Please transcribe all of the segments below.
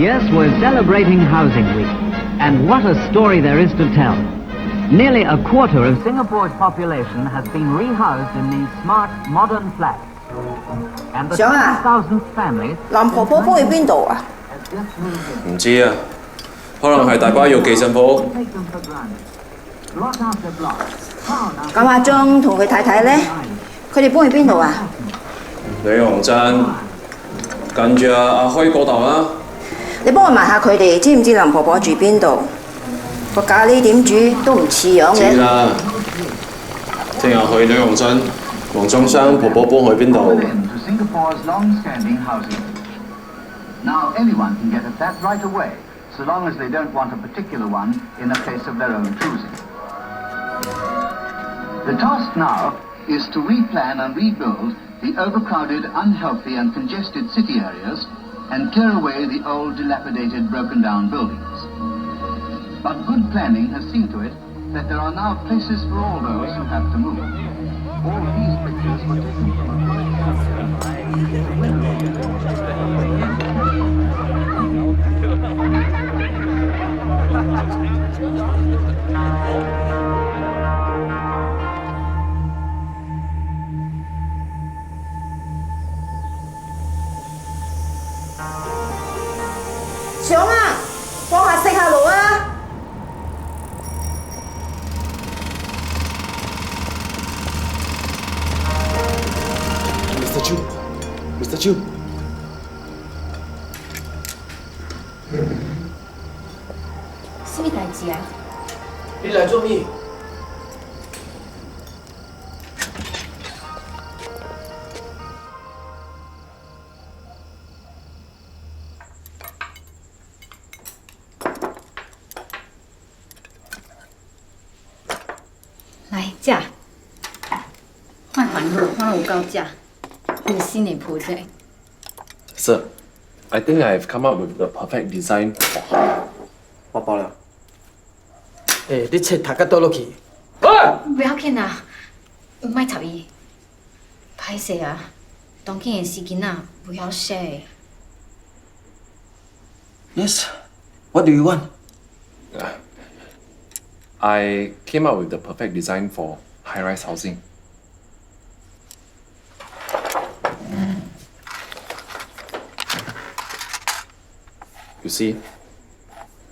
Yes, we're celebrating Housing Week. And what a story there is to tell. Nearly a quarter of Singapore's population has been rehoused in these smart, modern flats. And the 20,000th family... 男婆婆搬去邊度啊？唔知啊，可能係大巴要寄信鋪。咁阿張同佢太太咧，佢哋搬去邊度啊？李洪鎮近住阿輝嗰度啦。你幫我問下佢哋，知唔知林婆婆住邊度？個咖喱點煮都唔似樣嘅。知啦，聽日去李洪鎮，黃仲生婆婆搬去邊度？Now anyone can get a flat right away, so long as they don't want a particular one in a place of their own choosing. The task now is to replan and rebuild the overcrowded, unhealthy and congested city areas and clear away the old, dilapidated, broken-down buildings. But good planning has seen to it that there are now places for all those who have to move. All these pictures were taken from a 想啊，放下食下路啊！ Mr. Chu, Mr. Chu， 什麼代志啊？你嚟做咩？來食，快還我，我有夠食，有新的鋪仔。 Sir, I think I've come up with the perfect design for her. 我包了。誒，你切讀到倒落去。不要緊啊，莫插伊。歹勢啊，當今的時間啊，不要寫。Yes. What do you want? I came up with the perfect design for high-rise housing. You see,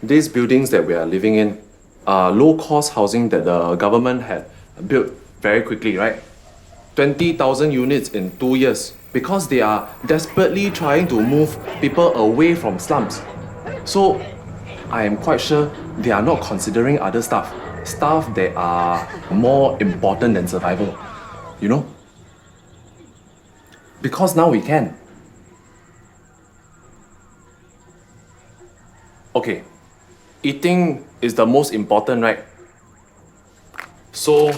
these buildings that we are living in are low-cost housing that the government had built very quickly, right? 20,000 units in 2 years because they are desperately trying to move people away from slums. So, I am quite sure they are not considering other stuff that are more important than survival. You know? Because now we can. Okay, eating is the most important, right? So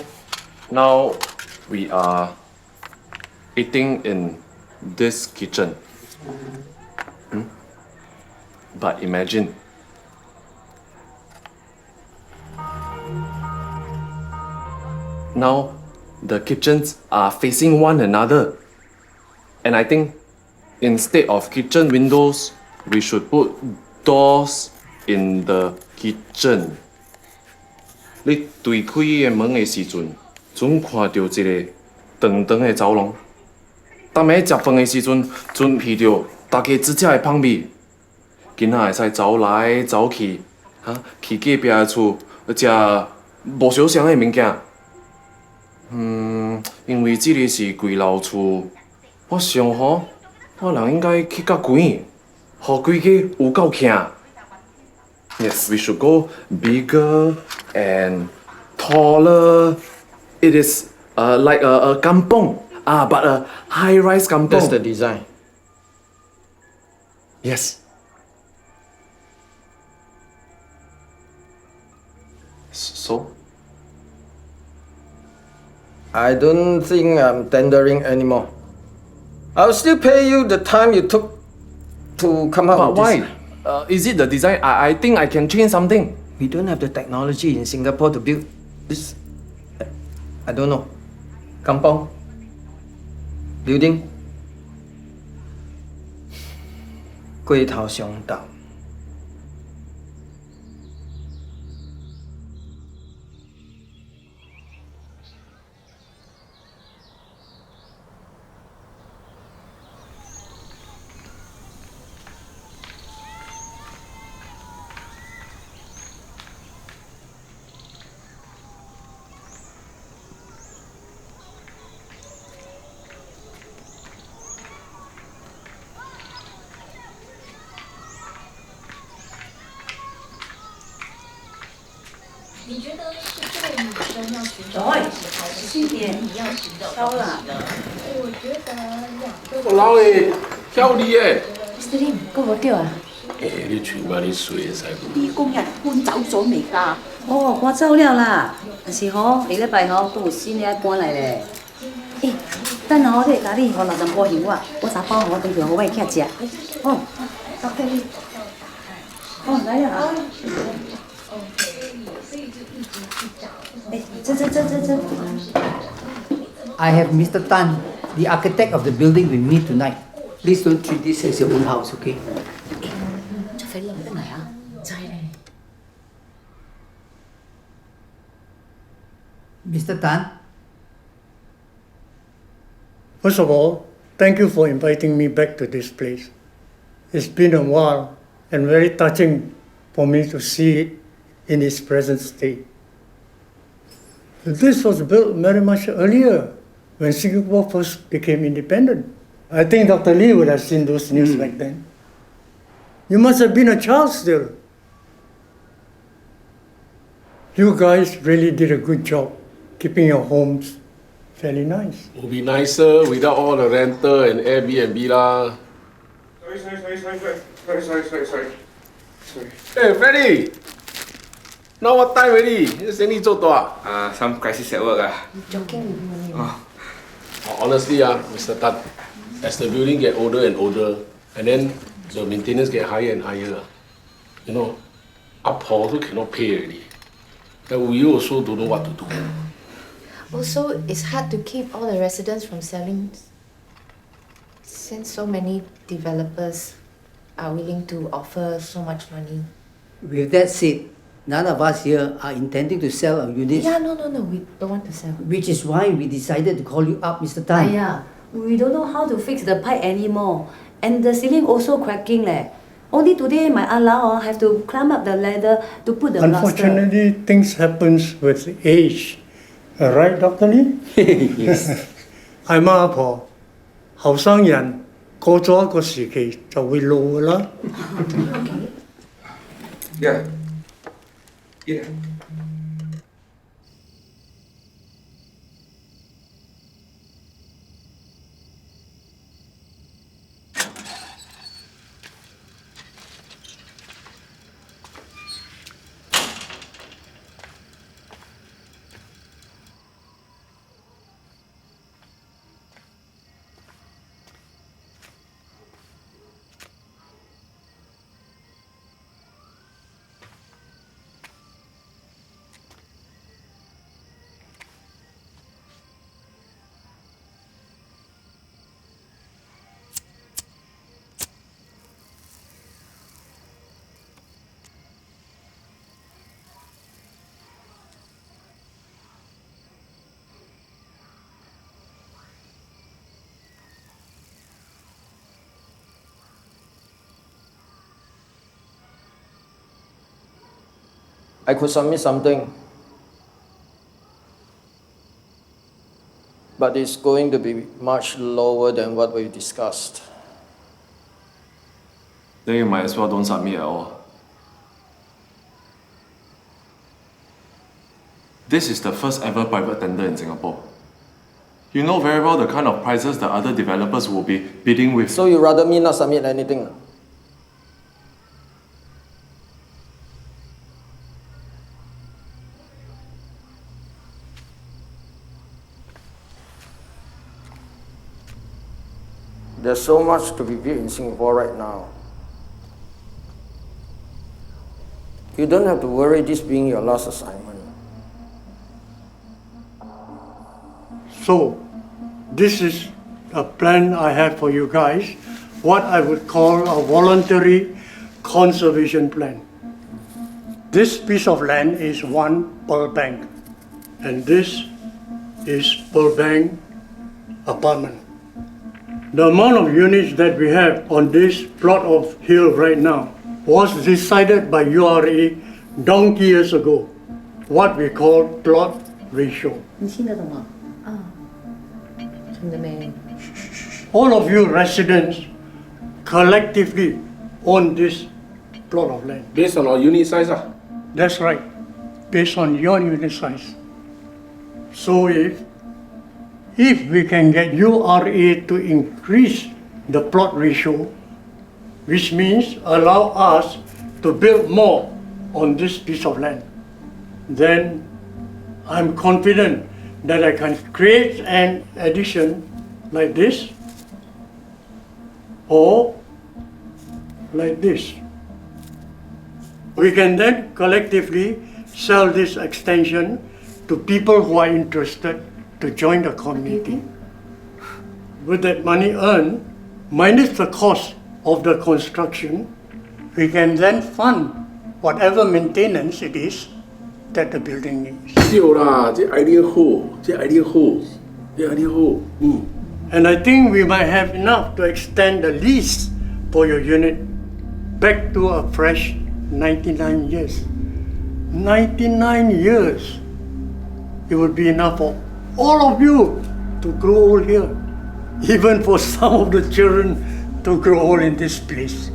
now we are eating in this kitchen. But imagine, now the kitchens are facing one another. And I think instead of kitchen windows, we should put doors in the kitchen. 你推开个门的时阵，准看到一个长长的走廊。当下食饭的时阵，准闻到大家煮食的香味。囡仔会使走来走去，去隔壁的厝食无烧香的物件。因为这个是贵老厝，我想我人应该去较悬，互规家有够囧。Yes, we should go bigger and taller. It is like a kampong, but a high-rise kampong. That's the design. Yes. So? I don't think I'm tendering anymore. I'll still pay you the time you took to come up But with why? this. Is it the design? I think I can change something. We don't have the technology in Singapore to build this. I don't know. Kampong? Building? 龟頭上島我老诶，巧你诶。 Mr. Lim，講我掉啊！你全部啲水會使唔？啲工人搬走咗未㗎？哦，我走了啦，但是下禮拜都有新嘅搬嚟咧。誒，等下你家己學六陣波油啊，我查包等佢好喂客食。哦，到這裡。哦，來了啊！這。 I have Mr. Tan, the architect of the building, with me tonight. Please don't treat this as your own house, okay? 做肥佬得嚟啊！就係咧。 Mr. Tan? First of all, thank you for inviting me back to this place. It's been a while and very touching for me to see it in its present state. This was built very much earlier when Singapore first became independent. I think Dr. Lee would have seen those news back then. You must have been a child still. You guys really did a good job keeping your homes fairly nice. Will be nicer without all the rental and Airbnb lah. Sorry. Hey, Freddy! Now what time already? This any job some crisis at work. Honestly, Mr. Tan, as the building get older and older, and then the maintenance get higher and higher, you know, up also cannot pay already. And we also don't know what to do. Also, it's hard to keep all the residents from selling since so many developers are willing to offer so much money. With that said, none of us here are intending to sell our units. Yeah, no, we don't want to sell. Which is why we decided to call you up, Mr. Tan. Yeah, we don't know how to fix the pipe anymore. And the ceiling also cracking leh. Only today my Allah have to climb up the ladder to put the Unfortunately, things happens with age. Right, Dr. Lee? Yes. 係嘛，阿婆，後生人過咗一個時期就會老㗎啦。Yeah. I could submit something, but it's going to be much lower than what we discussed. Then you might as well don't submit at all. This is the first ever private tender in Singapore. You know very well the kind of prices the other developers will be bidding with. So you rather me not submit anything? There's so much to be built in Singapore right now. You don't have to worry this being your last assignment. So, this is a plan I have for you guys, what I would call a voluntary conservation plan. This piece of land is one per bank, and this is per bank apartment. The amount of units that we have on this plot of hill right now was decided by URA donkey years ago, what we call plot ratio. 你听得懂吗？ All of you residents collectively own this plot of land. Based on our unit size. That's right. based on your unit size. So if we can get URA to increase the plot ratio, which means allow us to build more on this piece of land, then I'm confident that I can create an addition like this or like this. We can then collectively sell this extension to people who are interested to join the community. With that money earned, minus the cost of the construction, we can then fund whatever maintenance it is that the building needs. 對啦，這 idea 好，這 idea 好，這 idea 好。And I think we might have enough to extend the lease for your unit back to a fresh 99 years. 99 years. It would be enough for all of you to grow old here. Even for some of the children to grow old in this place.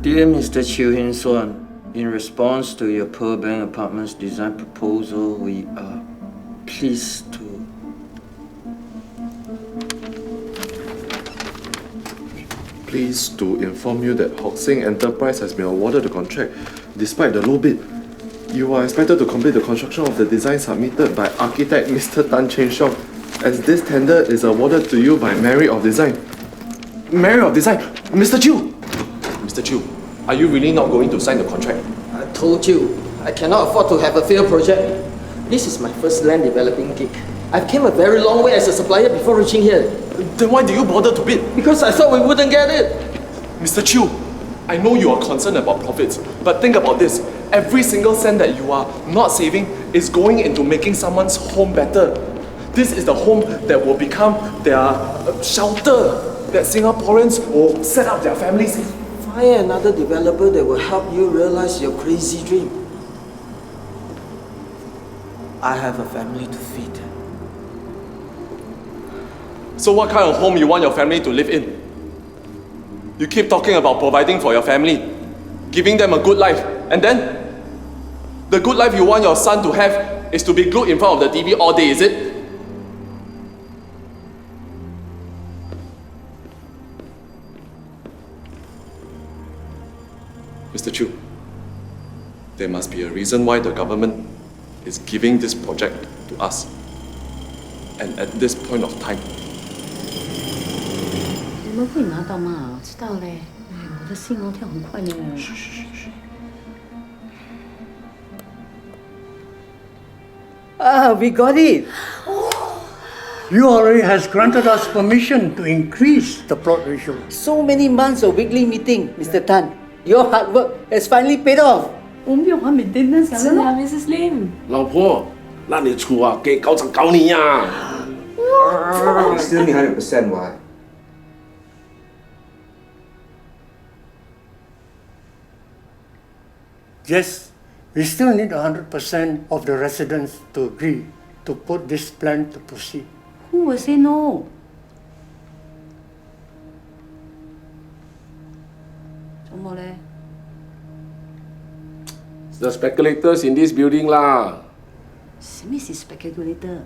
Dear Mr. Chiu Hin Suan, in response to your Pearl Bank Apartments design proposal, we are pleased to inform you that Hoxing Enterprise has been awarded the contract despite the low bid. You are expected to complete the construction of the design submitted by architect Mr. Tan Cheng Xiong, as this tender is awarded to you by Merit of Design. Merit of Design? Mr. Chiu! Mr. Chiu, are you really not going to sign the contract? I told you, I cannot afford to have a failed project. This is my first land developing gig. I've came a very long way as a supplier before reaching here. Then why do you bother to bid? Because I thought we wouldn't get it. Mr. Chiu, I know you are concerned about profits, but think about this. Every single cent that you are not saving is going into making someone's home better. This is the home that will become their shelter, that Singaporeans will set up their families in. Find another developer that will help you realize your crazy dream. I have a family to feed. So what kind of home you want your family to live in? You keep talking about providing for your family, giving them a good life, and then the good life you want your son to have is to be glued in front of the TV all day, is it? Mr. Chu, there must be a reason why the government is giving this project to us. And at this point of time. 你们会拿到吗？知道嘞。我的心跳很快呢。We got it. URA has granted us permission to increase the plot ratio. So many months of weekly meeting, Mr. Tan. Your hard work has finally paid off. 我们不用还 maintenance 了。是啊 ，Mrs. Lim。老婆，那你厝啊，给搞你呀！Still need 100% what? Yes, we still need 100% of the residents to agree to put this plan to proceed. Who will say no? The speculators in this building lah. 什么是 speculator?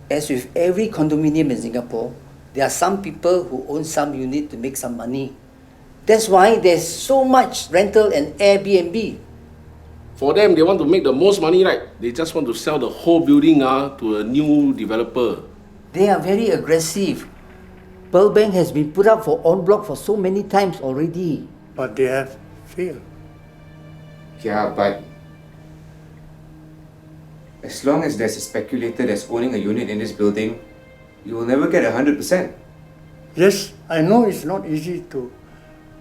As with every condominium in Singapore, there are some people who own some unit to make some money. That's why there's so much rental and Airbnb. For them, they want to make the most money, right? They just want to sell the whole building to a new developer. They are very aggressive. Pearl Bank has been put up for en bloc for so many times already. But they have failed. Yeah, but as long as there's a speculator that's owning a unit in this building, you will never get 100%. Yes, I know it's not easy to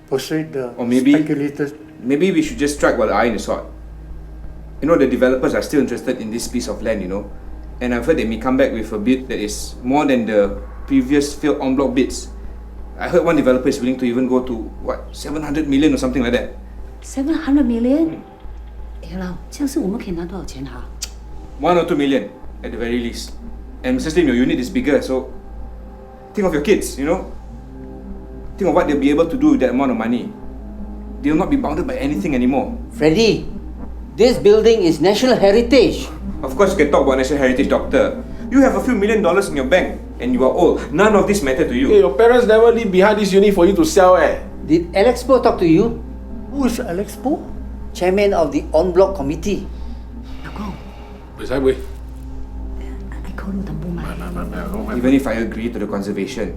persuade the speculators. Maybe we should just strike while the iron is hot. You know, the developers are still interested in this piece of land, you know. And I've heard they may come back with a bid that is more than the previous failed en bloc bids. I heard one developer is willing to even go to, what, 700 million or something like that. 700 million? 哎呀，这样是我们可以拿多少钱哈？1 or 2 million at the very least. And Mrs. Lim, your unit is bigger, so think of your kids, you know? Think of what they'll be able to do with that amount of money. they'll not be bounded by anything anymore. Freddie, this building is national heritage. Of course, you can talk about national heritage, doctor. You have a few $1 million in your bank, and you are old. None of this matter to you. Hey, your parents never leave behind this unit for you to sell, eh? Did Alex Poe talk to you? Who is Alex Poe? Chairman of the en bloc committee. Even if I agree to the conservation,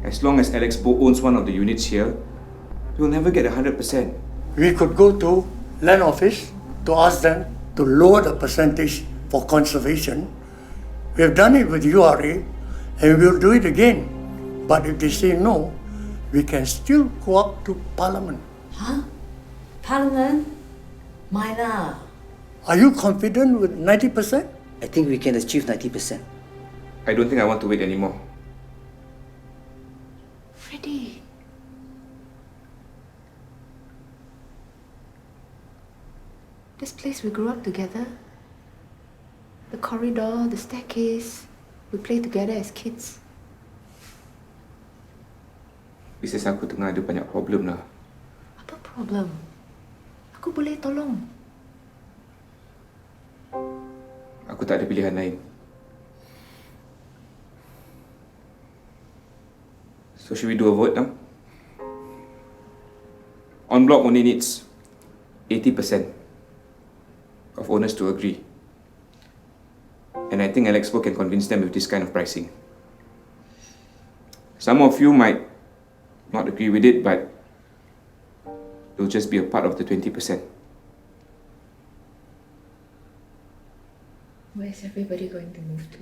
as long as Alex Poe owns one of the units here, you'll never get 100%. We could go to land office to ask them to lower the percentage for conservation. We've done it with URA and we'll do it again. But if they say no, we can still go up to Parliament. Huh? Parliament? Myla. Are you confident with 90%? I think we can achieve 90%. I don't think I want to wait anymore. Freddie. This place we grew up together. The corridor, the staircase. We played together as kids. Bisnes aku tengah ada banyak problem lah. Apa problem? Aku boleh tolong. Aku tak ada pilihan lain. So should we do a vote now? En bloc only needs 80% of owners to agree. And I think Alex Poe can convince them with this kind of pricing. Some of you might not agree with it, but it'll just be a part of the 20%. Where's everybody going to move to?